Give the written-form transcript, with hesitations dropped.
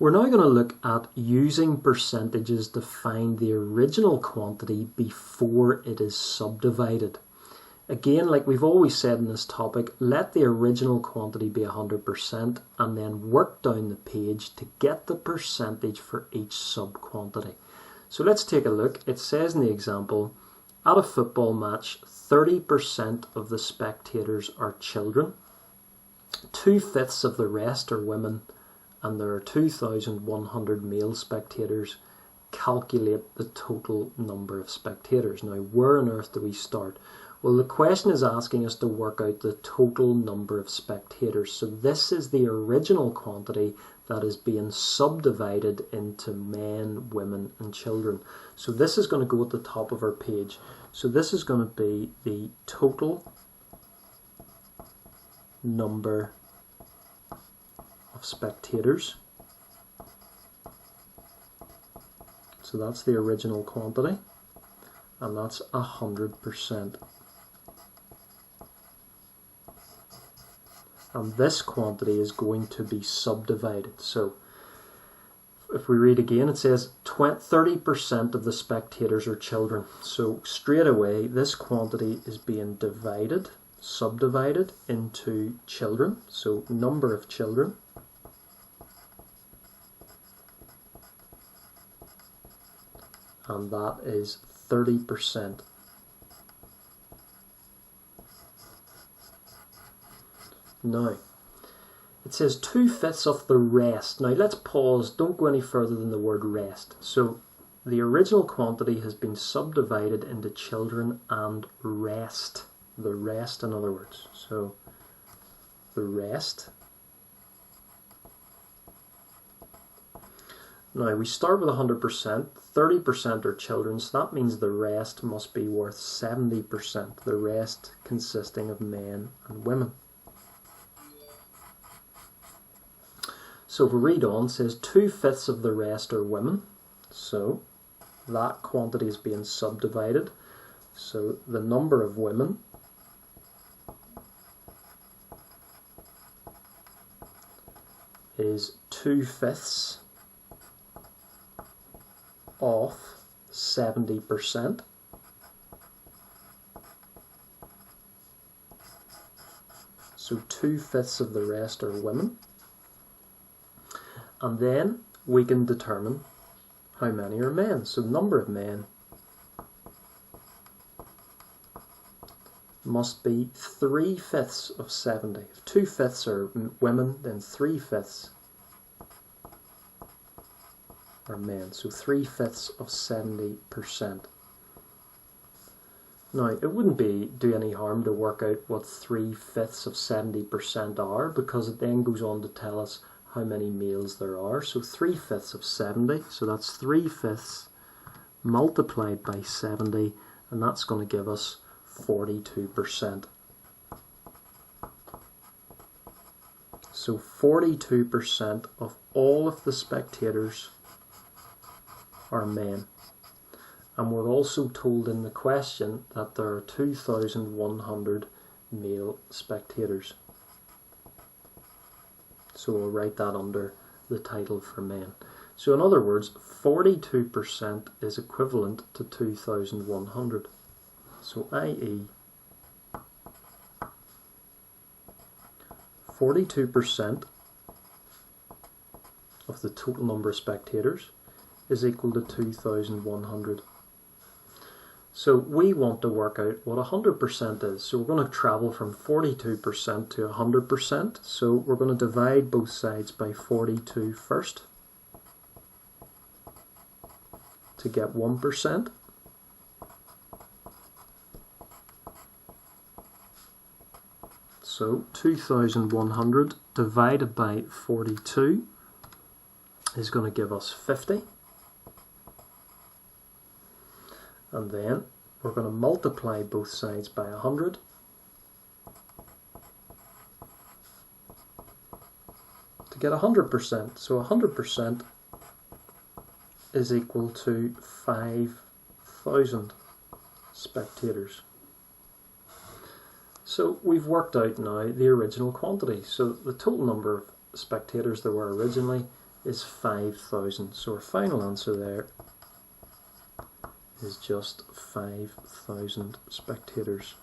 We're now going to look at using percentages to find the original quantity before it is subdivided. Again, like we've always said in this topic, let the original quantity be 100% and then work down the page to get the percentage for each sub-quantity. So let's take a look. It says in the example, at a football match, 30% of the spectators are children, 2/5 of the rest are women, and there are 2,100 male spectators. Calculate the total number of spectators. Now, where on earth do we start? Well, the question is asking us to work out the total number of spectators. So this is the original quantity that is being subdivided into men, women, and children. So this is going to go at the top of our page. So this is going to be the total number of spectators. So that's the original quantity, and that's 100%. And this quantity is going to be subdivided. So if we read again, it says 30% of the spectators are children. So straight away, this quantity is being subdivided into children. So number of children. And that is 30%. Now, it says 2/5 of the rest. Now let's pause, don't go any further than the word rest. So the original quantity has been subdivided into children and rest. The rest, in other words. So the rest. Now we start with 100%, 30% are children, so that means the rest must be worth 70%, the rest consisting of men and women. So if we read on, it says 2/5 of the rest are women, so that quantity is being subdivided. So the number of women is 2/5 of 70%. So 2/5 of the rest are women. And then we can determine how many are men. So number of men must be 3/5 of 70. If 2/5 are women, then 3/5 are men. So 3/5 of 70%. Now, it wouldn't do any harm to work out what 3/5 of 70% are, because it then goes on to tell us how many males there are. So 3/5 of 70, so that's 3/5 multiplied by 70, and that's going to give us 42%. So 42% of all of the spectators are men. And we're also told in the question that there are 2,100 male spectators. So we'll write that under the title for men. So in other words, 42% is equivalent to 2,100. So i.e. 42% of the total number of spectators is equal to 2,100. So we want to work out what 100% is. So we're going to travel from 42% to 100%. So we're going to divide both sides by 42 first to get 1%. So 2,100 divided by 42 is going to give us 50. And then we're going to multiply both sides by 100 to get 100%. So 100% is equal to 5,000 spectators. So we've worked out now the original quantity. So the total number of spectators there were originally is 5,000. So our final answer there is just 5,000 spectators.